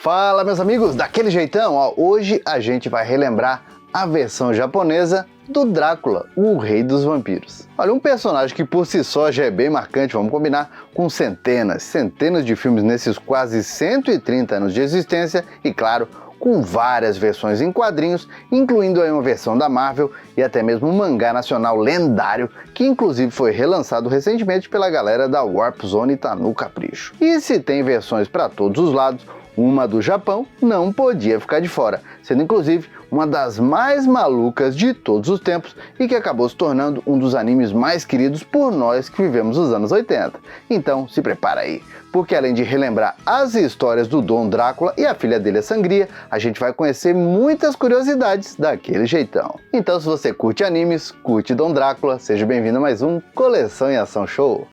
Fala, meus amigos, daquele jeitão, ó, hoje a gente vai relembrar a versão japonesa do Drácula, o rei dos vampiros. Olha, um personagem que por si só já é bem marcante, vamos combinar, com centenas de filmes nesses quase 130 anos de existência e, claro, com várias versões em quadrinhos, incluindo aí uma versão da Marvel e até mesmo um mangá nacional lendário, que inclusive foi relançado recentemente pela galera da Warp Zone e tá no capricho. E se tem versões para todos os lados, uma do Japão não podia ficar de fora, sendo inclusive uma das mais malucas de todos os tempos e que acabou se tornando um dos animes mais queridos por nós que vivemos os anos 80. Então se prepara aí, porque além de relembrar as histórias do Dom Drácula e a filha dele, a Sangria, a gente vai conhecer muitas curiosidades daquele jeitão. Então se você curte animes, curte Dom Drácula, seja bem-vindo a mais um Coleção em Ação Show.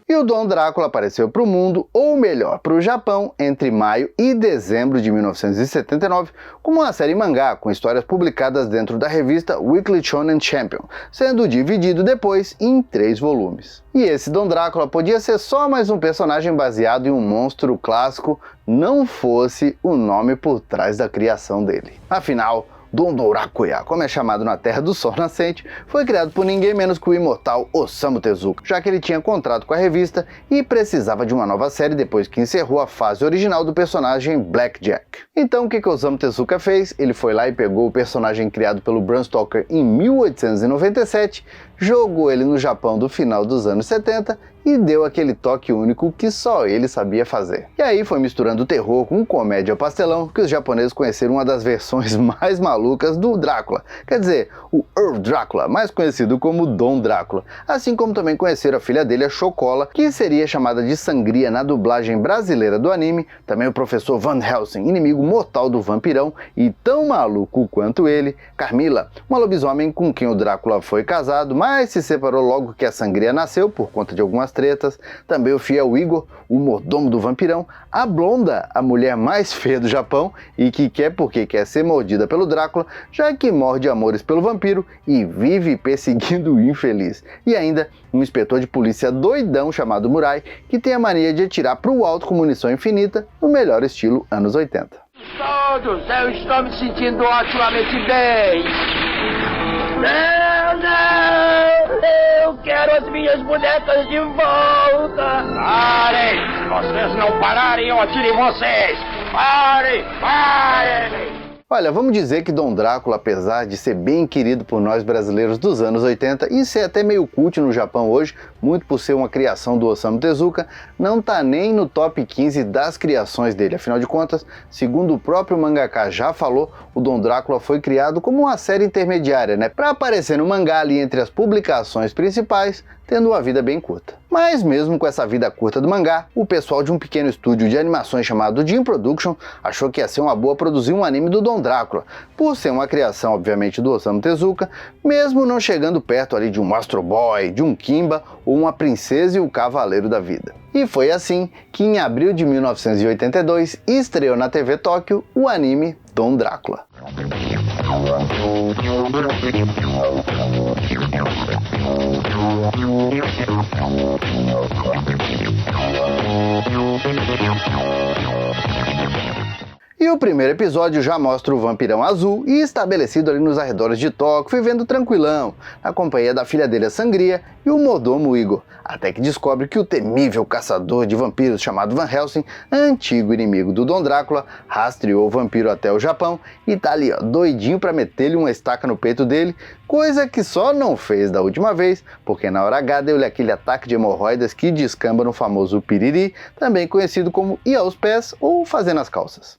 E o Dom Drácula apareceu para o mundo, ou melhor, para o Japão, entre maio e dezembro de 1979, como uma série mangá com histórias publicadas dentro da revista Weekly Shonen Champion, sendo dividido depois em 3 volumes. E esse Dom Drácula podia ser só mais um personagem baseado em um monstro clássico, não fosse o nome por trás da criação dele. Afinal, Dom Drácula, como é chamado na Terra do Sol Nascente, foi criado por ninguém menos que o imortal Osamu Tezuka, já que ele tinha contrato com a revista e precisava de uma nova série depois que encerrou a fase original do personagem Blackjack. Então o que Osamu Tezuka fez? Ele foi lá e pegou o personagem criado pelo Bram Stoker em 1897, jogou ele no Japão do final dos anos 70 e deu aquele toque único que só ele sabia fazer. E aí foi misturando terror com comédia pastelão que os japoneses conheceram uma das versões mais malucas do Drácula, quer dizer, o Earl Drácula, mais conhecido como Dom Drácula, assim como também conheceram a filha dele, a Chocola, que seria chamada de Sangria na dublagem brasileira do anime, também o professor Van Helsing, inimigo mortal do vampirão e tão maluco quanto ele, Carmila, uma lobisomem com quem o Drácula foi casado, mas se separou logo que a Sangria nasceu por conta de algumas tretas, também o fiel Igor, o mordomo do vampirão, a Blonda, a mulher mais feia do Japão e que quer porque quer ser mordida pelo Drácula, já que morde amores pelo vampiro e vive perseguindo o infeliz. E ainda um inspetor de polícia doidão chamado Murai, que tem a mania de atirar pro alto com munição infinita, no melhor estilo anos 80. Todos, eu estou me sentindo otimamente bem. Eu quero as minhas bonecas de volta. Parem! Se vocês não pararem, eu atiro em vocês. Parem! Olha, vamos dizer que Dom Drácula, apesar de ser bem querido por nós brasileiros dos anos 80 e ser até meio cult no Japão hoje, muito por ser uma criação do Osamu Tezuka, não tá nem no top 15 das criações dele. Afinal de contas, segundo o próprio mangaka já falou, o Dom Drácula foi criado como uma série intermediária, né, para aparecer no mangá ali entre as publicações principais, tendo uma vida bem curta. Mas mesmo com essa vida curta do mangá, o pessoal de um pequeno estúdio de animações chamado Jim Production achou que ia ser uma boa produzir um anime do Dom Drácula, por ser uma criação obviamente do Osamu Tezuka, mesmo não chegando perto ali de um Astro Boy, de um Kimba ou uma Princesa e o Cavaleiro da Vida. E foi assim que em abril de 1982 estreou na TV Tóquio o anime Dom Drácula. E o primeiro episódio já mostra o vampirão azul e estabelecido ali nos arredores de Tóquio, vivendo tranquilão, na companhia da filha dele, a Sangria, e o mordomo Igor, até que descobre que o temível caçador de vampiros chamado Van Helsing, antigo inimigo do Dom Drácula, rastreou o vampiro até o Japão e tá ali, ó, doidinho pra meter-lhe uma estaca no peito dele, coisa que só não fez da última vez, porque na hora H deu-lhe aquele ataque de hemorroidas que descamba no famoso piriri, também conhecido como ir aos pés ou fazer nas calças.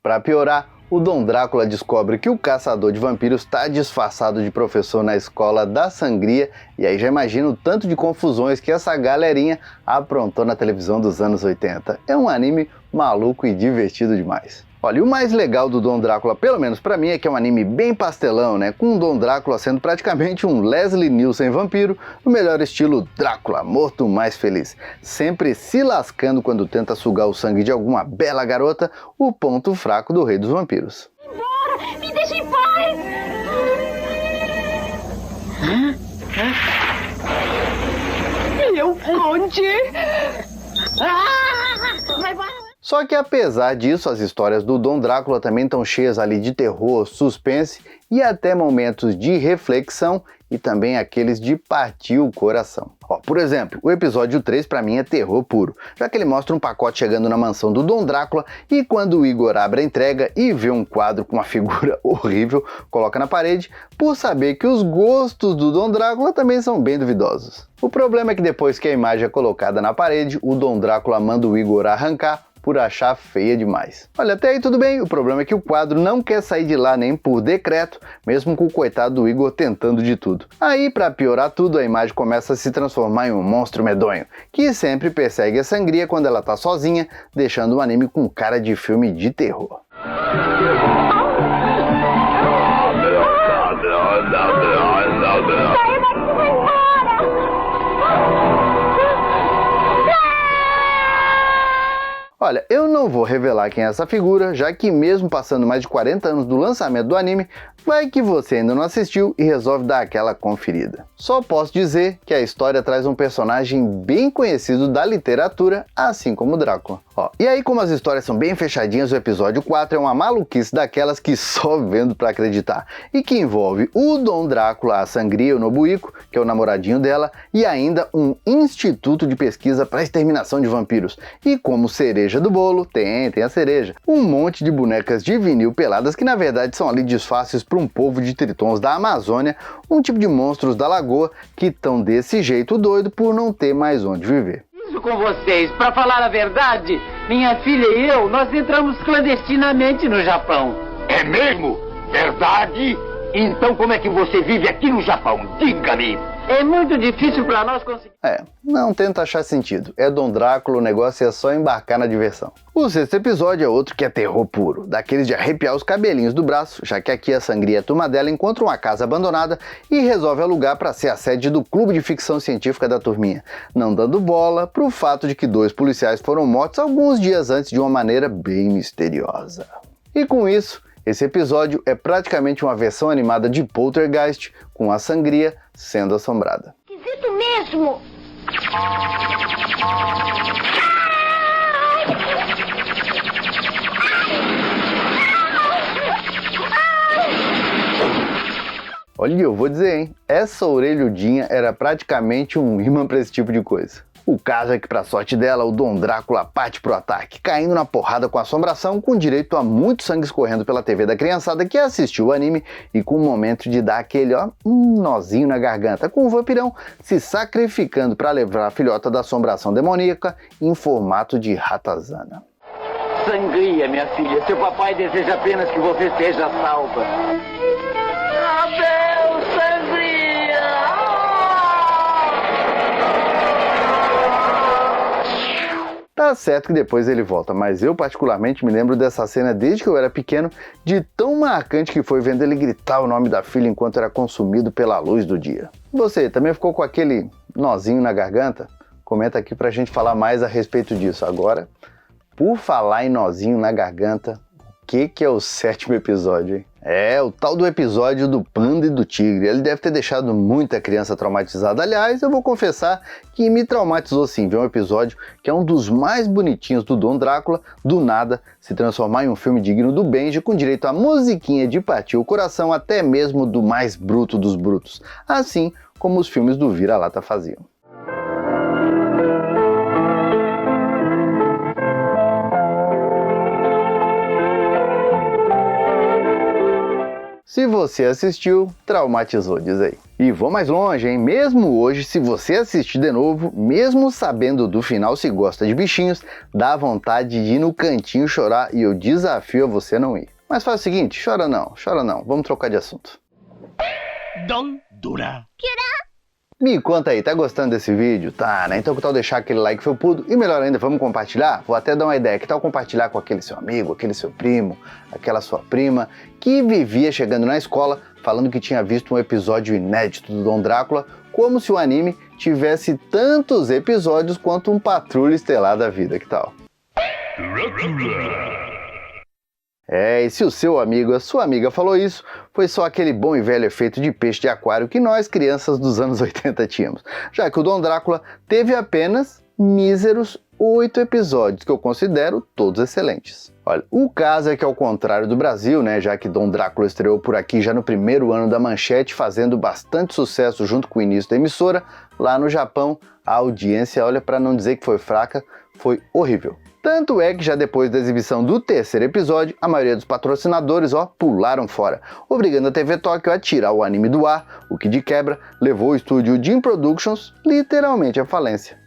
Para piorar, o Dom Drácula descobre que o caçador de vampiros está disfarçado de professor na escola da Sangria, e aí já imagina o tanto de confusões que essa galerinha aprontou na televisão dos anos 80. É um anime maluco e divertido demais. Olha, e o mais legal do Dom Drácula, pelo menos pra mim, é que é um anime bem pastelão, né? Com o Dom Drácula sendo praticamente um Leslie Nielsen vampiro, no melhor estilo Drácula, morto mais feliz. Sempre se lascando quando tenta sugar o sangue de alguma bela garota, o ponto fraco do rei dos vampiros. Embora! Me deixa em paz! Meu conde! Vai, vai! Só que apesar disso, as histórias do Dom Drácula também estão cheias ali de terror, suspense e até momentos de reflexão e também aqueles de partir o coração. Por exemplo, o episódio 3 pra mim é terror puro, já que ele mostra um pacote chegando na mansão do Dom Drácula e quando o Igor abre a entrega e vê um quadro com uma figura horrível, coloca na parede, por saber que os gostos do Dom Drácula também são bem duvidosos. O problema é que depois que a imagem é colocada na parede, o Dom Drácula manda o Igor arrancar por achar feia demais. Olha, até aí tudo bem, o problema é que o quadro não quer sair de lá nem por decreto, mesmo com o coitado do Igor tentando de tudo. Aí, pra piorar tudo, a imagem começa a se transformar em um monstro medonho, que sempre persegue a Sangria quando ela tá sozinha, deixando o anime com cara de filme de terror. Olha, eu não vou revelar quem é essa figura, já que mesmo passando mais de 40 anos do lançamento do anime, vai que você ainda não assistiu e resolve dar aquela conferida. Só posso dizer que a história traz um personagem bem conhecido da literatura, assim como Drácula. E aí, como as histórias são bem fechadinhas, o episódio 4 é uma maluquice daquelas que só vendo pra acreditar, e que envolve o Dom Drácula, a Sangria, o Nobuiko, que é o namoradinho dela, e ainda um instituto de pesquisa para exterminação de vampiros. E como cereja do bolo, tem a cereja, um monte de bonecas de vinil peladas que na verdade são ali disfarces para um povo de tritões da Amazônia, um tipo de monstros da lagoa que estão desse jeito doido por não ter mais onde viver. Isso com vocês, pra falar a verdade, minha filha e eu, nós entramos clandestinamente no Japão. É mesmo? Verdade? Então como é que você vive aqui no Japão? Diga-me! É muito difícil pra nós conseguir. Não tenta achar sentido. É Dom Drácula, o negócio é só embarcar na diversão. O sexto episódio é outro que é terror puro, daqueles de arrepiar os cabelinhos do braço, já que aqui a Sangria e a turma dela encontram uma casa abandonada e resolve alugar para ser a sede do clube de ficção científica da turminha, não dando bola pro fato de que 2 policiais foram mortos alguns dias antes de uma maneira bem misteriosa. E com isso, esse episódio é praticamente uma versão animada de Poltergeist, com a Sangria sendo assombrada. Esquisito mesmo! Olha, eu vou dizer, hein? Essa orelhudinha era praticamente um imã pra esse tipo de coisa. O caso é que, pra sorte dela, o Dom Drácula parte pro ataque, caindo na porrada com assombração, com direito a muito sangue escorrendo pela TV da criançada que assistiu o anime e com o momento de dar aquele, nozinho na garganta, com o vampirão se sacrificando para levar a filhota da assombração demoníaca em formato de ratazana. Sangria, minha filha, seu papai deseja apenas que você seja salva. Adeus, Sangria! Tá certo que depois ele volta, mas eu particularmente me lembro dessa cena desde que eu era pequeno, de tão marcante que foi vendo ele gritar o nome da filha enquanto era consumido pela luz do dia. Você também ficou com aquele nozinho na garganta? Comenta aqui pra gente falar mais a respeito disso. Agora, por falar em nozinho na garganta, o que é o 7º episódio, hein? É, o tal do episódio do panda e do tigre. Ele deve ter deixado muita criança traumatizada. Aliás, eu vou confessar que me traumatizou sim ver um episódio que é um dos mais bonitinhos do Dom Drácula, do nada, se transformar em um filme digno do Benji, com direito a musiquinha de partir o coração até mesmo do mais bruto dos brutos. Assim como os filmes do Vira-Lata faziam. Se você assistiu, traumatizou, diz aí. E vou mais longe, hein? Mesmo hoje, se você assistir de novo, mesmo sabendo do final se gosta de bichinhos, dá vontade de ir no cantinho chorar e eu desafio a você não ir. Mas faz o seguinte, chora não, vamos trocar de assunto. Dom Dura. Me conta aí, tá gostando desse vídeo? Tá, né? Então que tal deixar aquele like felpudo? E melhor ainda, vamos compartilhar? Vou até dar uma ideia, que tal compartilhar com aquele seu amigo, aquele seu primo, aquela sua prima, que vivia chegando na escola falando que tinha visto um episódio inédito do Dom Drácula, como se o anime tivesse tantos episódios quanto um Patrulha Estelar da vida, que tal? E se o seu amigo, a sua amiga falou isso, foi só aquele bom e velho efeito de peixe de aquário que nós, crianças dos anos 80, tínhamos, já que o Dom Drácula teve apenas míseros 8 episódios, que eu considero todos excelentes. Olha, o caso é que ao contrário do Brasil, né, já que Dom Drácula estreou por aqui já no primeiro ano da Manchete, fazendo bastante sucesso junto com o início da emissora, lá no Japão, a audiência, olha, para não dizer que foi fraca, foi horrível. Tanto é que já depois da exibição do terceiro episódio, a maioria dos patrocinadores, pularam fora, obrigando a TV Tóquio a tirar o anime do ar, o que de quebra levou o estúdio Jim Productions literalmente à falência.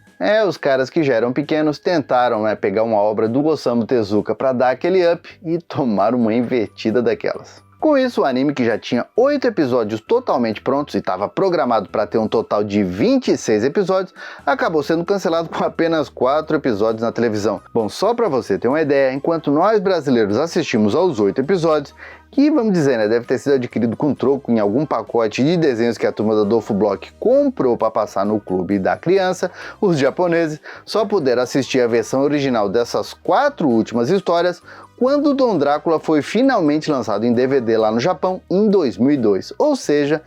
Os caras que já eram pequenos tentaram, pegar uma obra do Osamu Tezuka para dar aquele up e tomaram uma invertida daquelas. Com isso, o anime, que já tinha 8 episódios totalmente prontos e estava programado para ter um total de 26 episódios, acabou sendo cancelado com apenas 4 episódios na televisão. Bom, só para você ter uma ideia, enquanto nós brasileiros assistimos aos 8 episódios, que, vamos dizer, deve ter sido adquirido com troco em algum pacote de desenhos que a turma da Dofo Block comprou para passar no clube da criança, os japoneses só puderam assistir a versão original dessas 4 últimas histórias quando o Dom Drácula foi finalmente lançado em DVD lá no Japão em 2002, ou seja,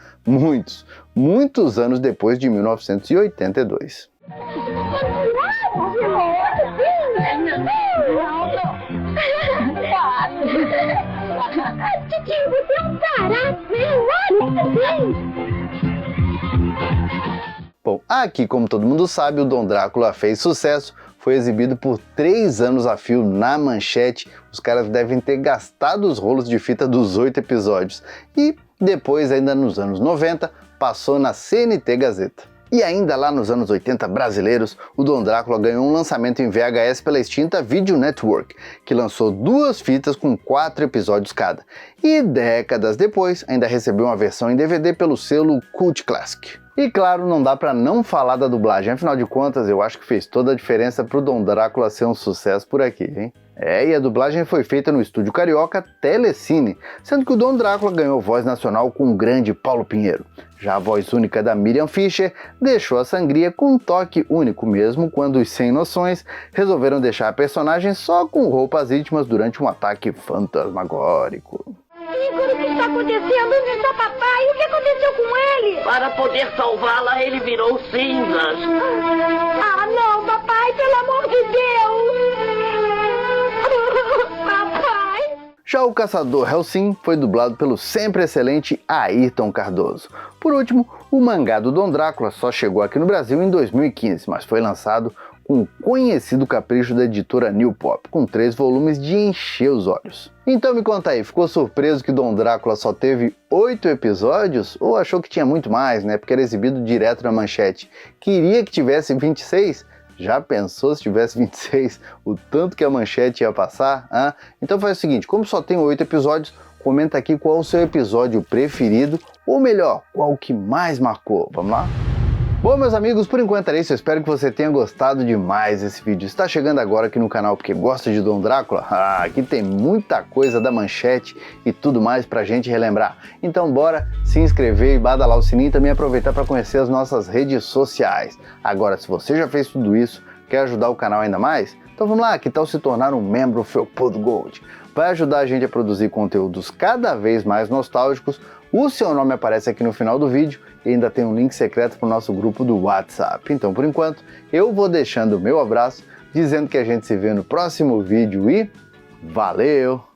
muitos anos depois de 1982. Titio, você é um barato, Bom, aqui, como todo mundo sabe, o Dom Drácula fez sucesso, foi exibido por 3 anos a fio na Manchete, os caras devem ter gastado os rolos de fita dos 8 episódios, e depois, ainda nos anos 90, passou na CNT Gazeta. E ainda lá nos anos 80 brasileiros, o Dom Drácula ganhou um lançamento em VHS pela extinta Video Network, que lançou 2 fitas com 4 episódios cada. E décadas depois, ainda recebeu uma versão em DVD pelo selo Cult Classic. E claro, não dá pra não falar da dublagem, afinal de contas eu acho que fez toda a diferença pro Dom Drácula ser um sucesso por aqui, hein? E a dublagem foi feita no estúdio carioca Telecine, sendo que o Dom Drácula ganhou voz nacional com o grande Paulo Pinheiro. Já a voz única da Miriam Fischer deixou a sangria com um toque único, mesmo quando os sem noções resolveram deixar a personagem só com roupas íntimas durante um ataque fantasmagórico. Igor, o que está acontecendo? Onde está papai? O que aconteceu com ele? Para poder salvá-la, ele virou cinzas. Ah, não, papai, pelo amor de Deus! Papai! Já o caçador Hellsing foi dublado pelo sempre excelente Ayrton Cardoso. Por último, o mangá do Dom Drácula só chegou aqui no Brasil em 2015, mas foi lançado com o conhecido capricho da editora New Pop, com 3 volumes de encher os olhos. Então me conta aí, ficou surpreso que Dom Drácula só teve 8 episódios? Ou achou que tinha muito mais, porque era exibido direto na Manchete? Queria que tivesse 26? Já pensou se tivesse 26? O tanto que a Manchete ia passar? Então faz o seguinte, como só tem 8 episódios, comenta aqui qual o seu episódio preferido, ou melhor, qual que mais marcou. Vamos lá? Bom, meus amigos, por enquanto era isso, eu espero que você tenha gostado demais desse vídeo. Está chegando agora aqui no canal porque gosta de Dom Drácula? Aqui tem muita coisa da Manchete e tudo mais pra gente relembrar. Então bora se inscrever e badalar o sininho e também aproveitar para conhecer as nossas redes sociais. Agora, se você já fez tudo isso, quer ajudar o canal ainda mais? Então vamos lá, que tal se tornar um membro Felpudo Gold? Vai ajudar a gente a produzir conteúdos cada vez mais nostálgicos. O seu nome aparece aqui no final do vídeo e ainda tem um link secreto para o nosso grupo do WhatsApp. Então, por enquanto, eu vou deixando o meu abraço, dizendo que a gente se vê no próximo vídeo e valeu!